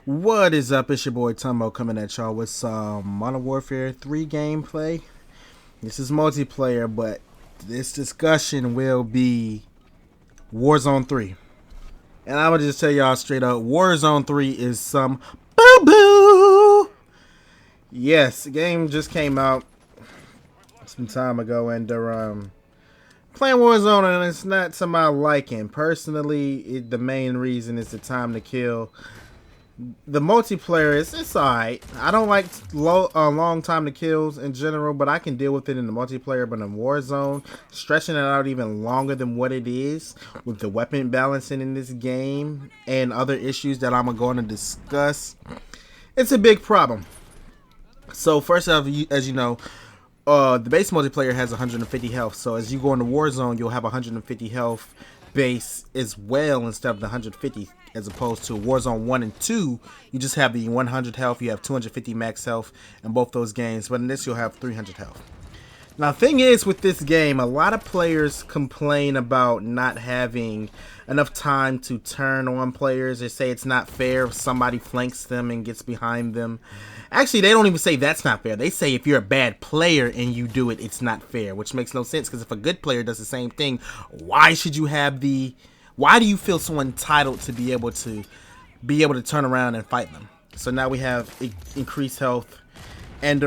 What is up? It's your boy Tumbo coming at y'all with some Modern Warfare 3 gameplay. This is multiplayer, but this discussion will be Warzone 3. And I will just tell y'all straight up, Warzone 3 is some boo-boo! Yes, the game just came out some time ago, and playing Warzone, and it's not to my liking. Personally, the main reason is the time to kill. The multiplayer it's alright. I don't like long time to kills in general, but I can deal with it in the multiplayer. But in Warzone, stretching it out even longer than what it is with the weapon balancing in this game and other issues that I'm going to discuss, it's a big problem. So first off, as you know, the base multiplayer has 150 health. So as you go into Warzone, you'll have 150 health base as well instead of the 150, as opposed to Warzone 1 and 2, you just have the 100 health, you have 250 max health in both those games, but in this you'll have 300 health. Now, the thing is with this game, a lot of players complain about not having enough time to turn on players. They say it's not fair if somebody flanks them and gets behind them. Actually, they don't even say that's not fair. They say if you're a bad player and you do it, it's not fair, which makes no sense, because if a good player does the same thing, why should you have the... Why do you feel so entitled to be able to turn around and fight them? So now we have increased health, and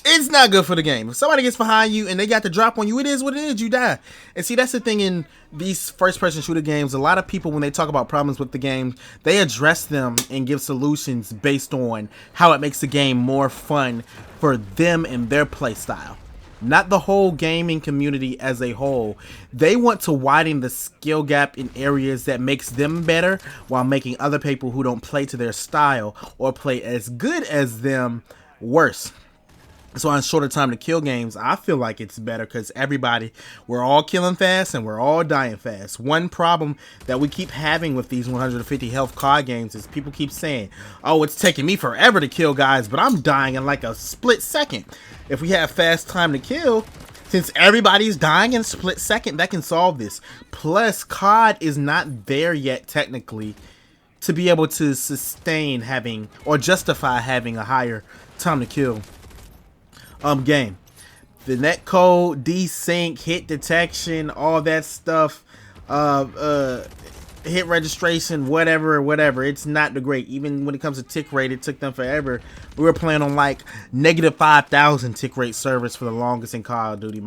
it's not good for the game. If somebody gets behind you and they got the drop on you, it is what it is. You die. And see, that's the thing in these first-person shooter games. A lot of people, when they talk about problems with the game, they address them and give solutions based on how it makes the game more fun for them and their play style. Not the whole gaming community as a whole. They want to widen the skill gap in areas that makes them better, while making other people who don't play to their style or play as good as them worse. So on shorter time to kill games, I feel like it's better because we're all killing fast and we're all dying fast. One problem that we keep having with these 150 health COD games is people keep saying, oh, it's taking me forever to kill guys, but I'm dying in like a split second. If we have fast time to kill, since everybody's dying in a split second, that can solve this. Plus, COD is not there yet technically to be able to sustain having or justify having a higher time to kill game. The netcode, desync, hit detection, all that stuff, hit registration, whatever, it's not the great. Even when it comes to tick rate, it took them forever. We were playing on like negative 5,000 tick rate servers for the longest in Call of Duty.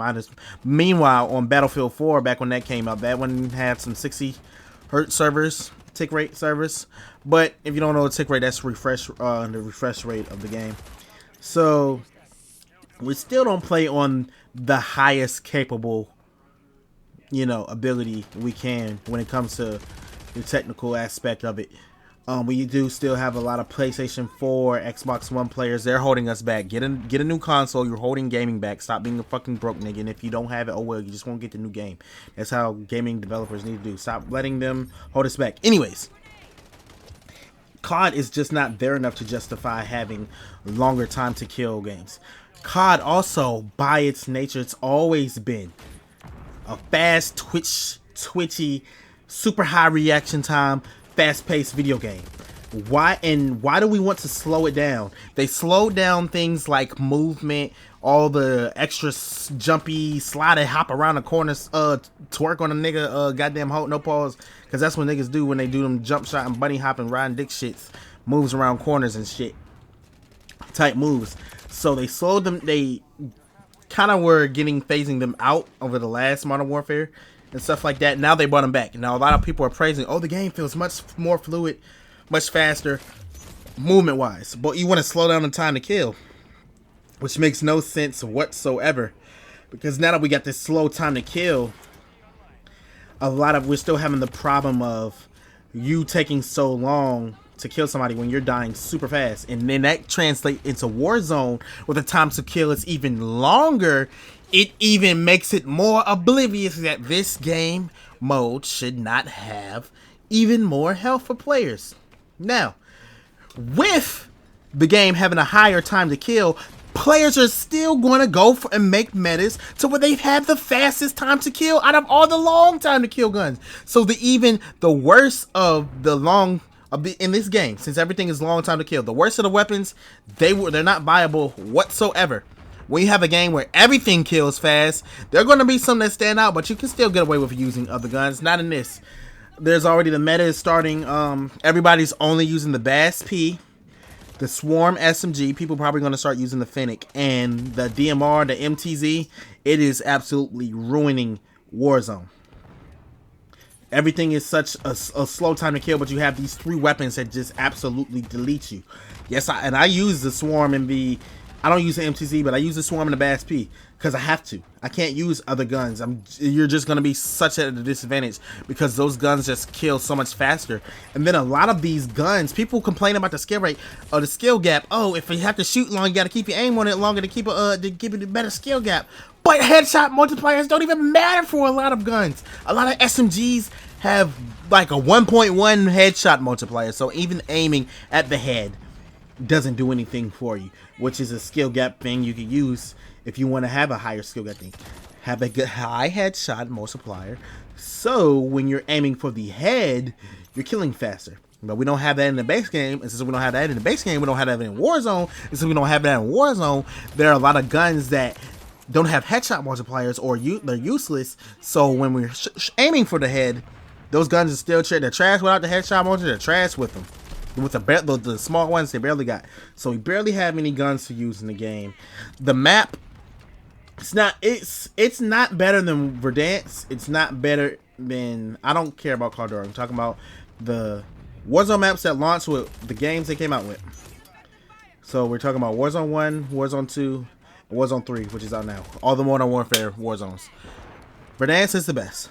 Meanwhile, on Battlefield 4, back when that came out, that one had some 60 hertz servers, tick rate servers. But if you don't know the tick rate, that's the refresh rate of the game. So we still don't play on the highest capable, ability we can when it comes to the technical aspect of it. We do still have a lot of PlayStation 4, Xbox One players. They're holding us back. Get a new console. You're holding gaming back. Stop being a fucking broke nigga. And if you don't have it, oh well, you just won't get the new game. That's how gaming developers need to do. Stop letting them hold us back. Anyways, COD is just not there enough to justify having longer time to kill games. COD also, by its nature, it's always been a fast, twitchy, super high reaction time, fast-paced video game. Why do we want to slow it down? They slowed down things like movement, all the extra jumpy, slide, hop around the corners, twerk on a nigga, goddamn hold, no pause, because that's what niggas do when they do them jump shot and bunny hopping, riding dick shits, moves around corners and shit, type moves. So they slowed them. They kind of were phasing them out over the last Modern Warfare and stuff like that. Now they brought them back. Now a lot of people are praising, oh, the game feels much more fluid, much faster, movement wise. But you want to slow down the time to kill, which makes no sense whatsoever. Because now that we got this slow time to kill, we're still having the problem of you taking so long to kill somebody when you're dying super fast, and then that translates into Warzone, where the time to kill is even longer. It even makes it more oblivious that this game mode should not have even more health for players. Now, with the game having a higher time to kill, players are still going to go for and make metas to where they've had the fastest time to kill out of all the long time to kill guns. So the worst of the long in this game, since everything is long time to kill. The worst of the weapons, they're not viable whatsoever. When you have a game where everything kills fast, there are going to be some that stand out, but you can still get away with using other guns. Not in this. There's already the meta is starting. Everybody's only using the Bass P, the Swarm SMG. People probably going to start using the Fennec, and the DMR, the MTZ. It is absolutely ruining Warzone. Everything is such a slow time to kill, but you have these 3 weapons that just absolutely delete you. Yes, I use the Swarm and I don't use the MTZ, but I use the Swarm and the Bass P because I have to. I can't use other guns. You're just going to be such at a disadvantage because those guns just kill so much faster. And then a lot of these guns, people complain about the skill rate or the skill gap. Oh, if you have to shoot long, you got to keep your aim on it longer to keep give it a better skill gap. But headshot multipliers don't even matter for a lot of guns. A lot of SMGs have like a 1.1 headshot multiplier, so even aiming at the head doesn't do anything for you, which is a skill gap thing you can use if you want to have a higher skill gap thing. Have a good high headshot multiplier, so when you're aiming for the head, you're killing faster. But we don't have that in the base game, and since we don't have that in the base game, we don't have that in Warzone, and since we don't have that in Warzone, there are a lot of guns that don't have headshot multipliers or they're useless. So when we're aiming for the head, those guns are still they're trash without the headshot multiplier. They're trash with them. With the small ones, they barely got. So we barely have any guns to use in the game. The map, it's not better than Verdansk. It's not better than, I don't care about Call of Duty. I'm talking about the Warzone maps that launched with the games they came out with. So we're talking about Warzone 1, Warzone 2, and Warzone 3, which is out now. All the Modern Warfare Warzones. Verdansk is the best.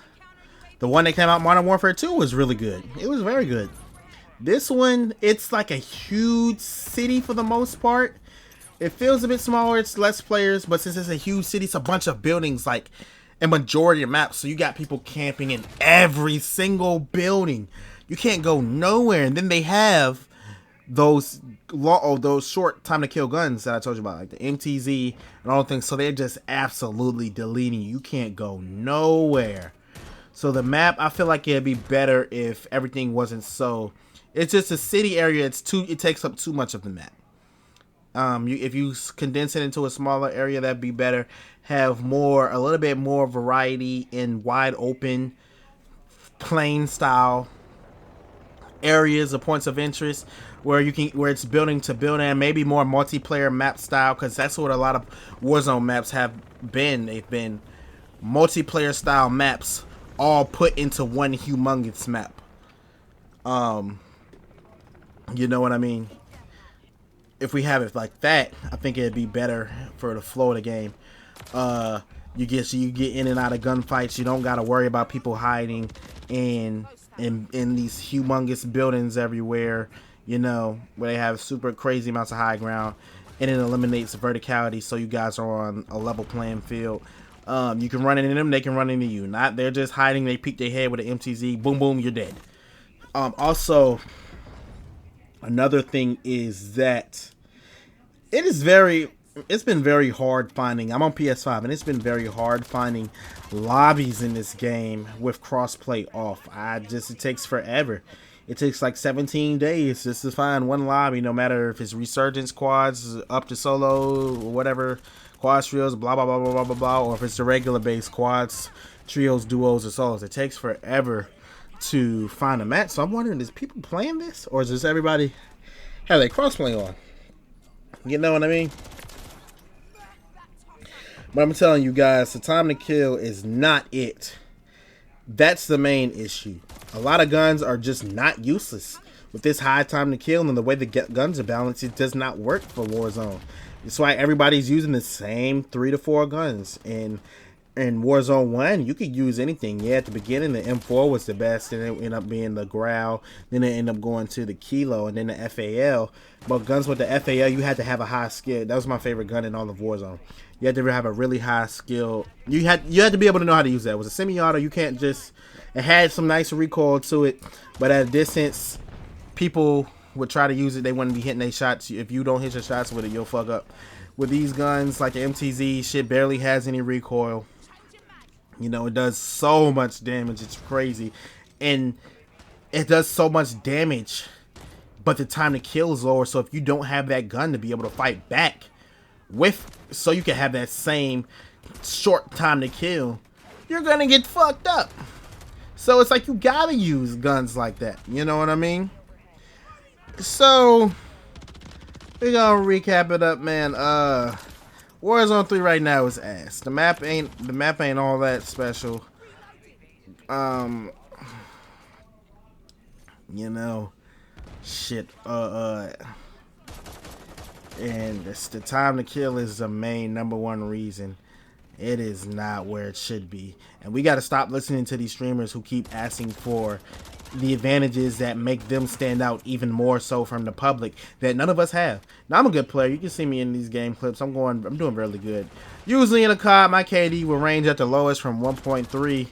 The one that came out, Modern Warfare 2, was really good. It was very good. This one, it's like a huge city for the most part. It feels a bit smaller, it's less players, but since it's a huge city, it's a bunch of buildings, like a majority of maps. So you got people camping in every single building. You can't go nowhere. And then they have those short time to kill guns that I told you about, like the MTZ and all things. So they're just absolutely deleting you. You can't go nowhere. So the map, I feel like it'd be better if everything wasn't so. It's just a city area. It takes up too much of the map. If you condense it into a smaller area, that'd be better. Have a little bit more variety in wide open, plain style areas or points of interest where it's building to building, and maybe more multiplayer map style, because that's what a lot of Warzone maps have been. They've been multiplayer style maps all put into one humongous map. You know what I mean? If we have it like that, I think it'd be better for the flow of the game. You get in and out of gunfights. You don't gotta worry about people hiding in these humongous buildings everywhere. You know, where they have super crazy amounts of high ground, and it eliminates verticality, so you guys are on a level playing field. You can run into them, they can run into you. They're just hiding. They peek their head with an MTZ. Boom, boom, you're dead. Also, another thing is that it's been very hard finding. I'm on PS5, and it's been very hard finding lobbies in this game with crossplay off. It takes forever. It takes like 17 days just to find one lobby, no matter if it's Resurgence squads, up to solo, or whatever, quads, trios, blah, blah, blah, blah, blah, blah, blah, or if it's the regular base quads, trios, duos, or solos. It takes forever to find a match. So I'm wondering, is people playing this, or is just everybody have they crossplay on? You know what I mean? But I'm telling you guys, the time to kill is not it. That's the main issue. A lot of guns are just not useless. With this high time to kill and the way the guns are balanced, it does not work for Warzone. That's why everybody's using the same 3 to 4 guns. And in Warzone 1, you could use anything. Yeah, at the beginning, the M4 was the best, and it ended up being the Growl. Then it ended up going to the Kilo, and then the FAL. But guns with the FAL, you had to have a high skill. That was my favorite gun in all of Warzone. You had to have a really high skill. You had to be able to know how to use that. It was a semi-auto. You can't just. It had some nice recoil to it, but at a distance, people would try to use it. They wouldn't be hitting their shots. If you don't hit your shots with it, you'll fuck up. With these guns, like the MTZ, shit barely has any recoil. You know, it does so much damage. It's crazy. And it does so much damage but the time to kill is lower. So if you don't have that gun to be able to fight back with, so you can have that same short time to kill, you're gonna get fucked up. So it's like you gotta use guns like that. You know what I mean? So we're gonna recap it up, man. Warzone 3 right now is ass. The map ain't all that special. You know, shit. And it's the time to kill is the main #1 reason. It is not where it should be. And we got to stop listening to these streamers who keep asking for the advantages that make them stand out even more so from the public that none of us have. Now, I'm a good player. You can see me in these game clips. I'm doing really good. Usually in a COD, my KD will range at the lowest from 1.3.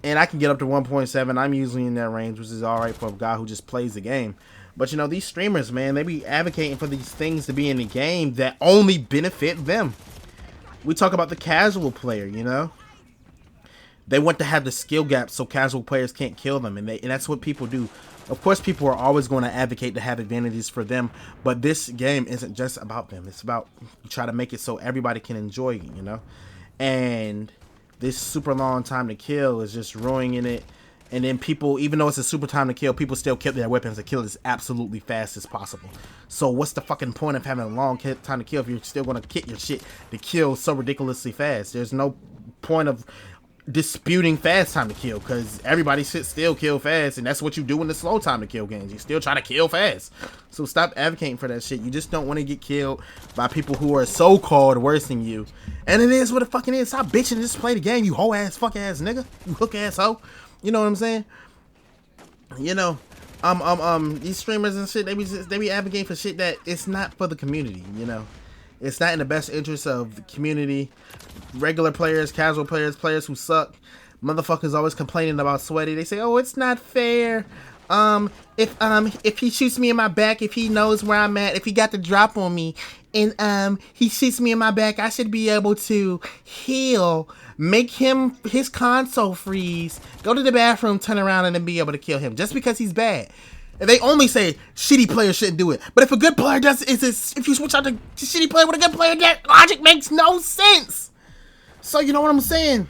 And I can get up to 1.7. I'm usually in that range, which is alright for a guy who just plays the game. But, you know, these streamers, man, they be advocating for these things to be in the game that only benefit them. We talk about the casual player, you know? They want to have the skill gap so casual players can't kill them, and that's what people do. Of course, people are always going to advocate to have advantages for them, but this game isn't just about them. It's about you try to make it so everybody can enjoy it, you know? And this super long time to kill is just ruining it. And then people, even though it's a super time to kill, people still kill their weapons to kill as absolutely fast as possible. So what's the fucking point of having a long time to kill if you're still going to kit your shit to kill so ridiculously fast? There's no point of disputing fast time to kill because everybody should still kill fast, and that's what you do in the slow time to kill games. You still try to kill fast. So stop advocating for that shit. You just don't want to get killed by people who are so-called worse than you. And it is what it fucking is. Stop bitching and just play the game, you hoe ass fuck ass nigga. You hook ass hoe. You know what I'm saying? You know, these streamers and shit, they be advocating for shit that it's not for the community, you know? It's not in the best interest of the community. Regular players, casual players, players who suck. Motherfuckers always complaining about sweaty. They say, oh, it's not fair. If he shoots me in my back, if he knows where I'm at, if he got the drop on me, and he shoots me in my back, I should be able to heal, make his console freeze, go to the bathroom, turn around, and then be able to kill him just because he's bad. And they only say shitty players shouldn't do it. But if a good player does it, if you switch out to shitty player with a good player, that logic makes no sense. So you know what I'm saying?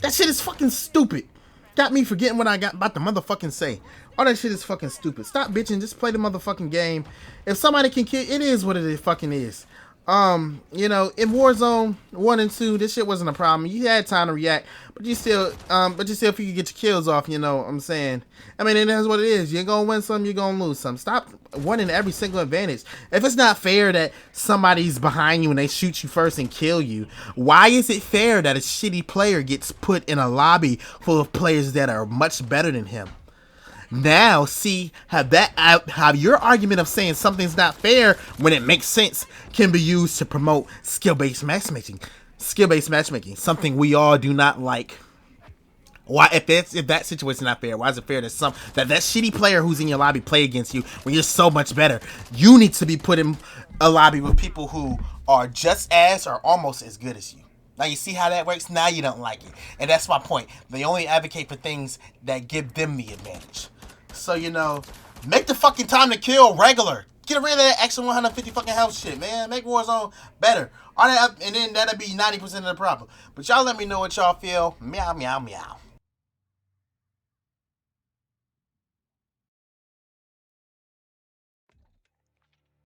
That shit is fucking stupid. Got me forgetting what I got about to motherfucking say. All that shit is fucking stupid. Stop bitching. Just play the motherfucking game. If somebody can kill, it is what it fucking is. You know, in Warzone 1 and 2, this shit wasn't a problem. You had time to react, but you still if you could get your kills off, you know what I'm saying? I mean, it is what it is. You're gonna win some, you're gonna lose some. Stop winning every single advantage. If it's not fair that somebody's behind you and they shoot you first and kill you, why is it fair that a shitty player gets put in a lobby full of players that are much better than him? Now, see how your argument of saying something's not fair when it makes sense can be used to promote skill-based matchmaking. Skill-based matchmaking, something we all do not like. Why, if that situation's not fair, why is it fair that that shitty player who's in your lobby play against you when you're so much better? You need to be put in a lobby with people who are just as or almost as good as you. Now you see how that works? Now you don't like it. And that's my point. They only advocate for things that give them the advantage. So, you know, make the fucking time to kill regular. Get rid of that extra 150 fucking health shit, man. Make Warzone better. All that, and then that'll be 90% of the problem. But y'all let me know what y'all feel. Meow, meow, meow.